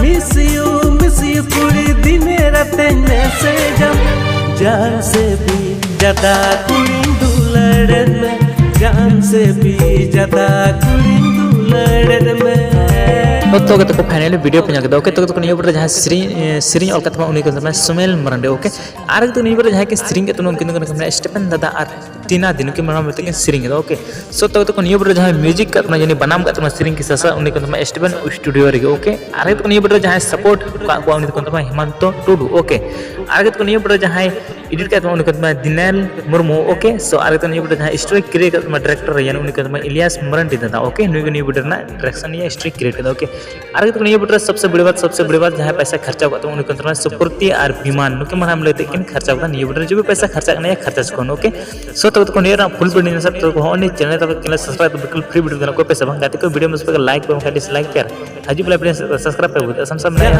miss you कुड़ी दिने राते मैसेजम जान से भी ज्यादा कुड़ी दुलड़न में जान से भी ज्यादा कुड़ी दुलड़न में तो को फाइनली वीडियो पे जाके ओके तो नियो पर जहां श्री और कतमा उनी को सुमेल मरंडे ओके आर तो नियो पर जहां के श्री के तो उनके को स्टेपन दादा और टीना दिन के मरा में श्री के ओके सो तो नियो पर जहां म्यूजिक का जनी बनाम का श्री की ससा उनी को स्टेपन स्टूडियो रे ओके आर तो नियो पर जहां सपोर्ट का उनी को हेमंत टुडू ओके आर तो नियो पर जहां एडिट का उनी को दिनेल मुर्मू ओके सो आर तो नियो पर जहां स्टोरी क्रिएट का डायरेक्टर यानी उनी को इलियास मरंडी दादा ओके नियो पर ना डायरेक्शन या स्टोरी क्रिएट ओके आर तो नियो पर सबसे बड़ी बात जहां पैसा खर्चा हुआ तो उनको तो सुपुर्ति और विमान नुके मन हम लेते किन खर्चा हुआ नियो पर जो भी पैसा खर्चा करना है खर्चा को ओके सो तो नियो फुल वीडियो सब तो होने चैनल तक के सब्सक्राइब बिल्कुल फ्री वीडियो देना कोई पैसा भंगाते को वीडियो में उस पर लाइक पर डिसलाइक कर हाजी प्ले सब्सक्राइब कर असम सब नया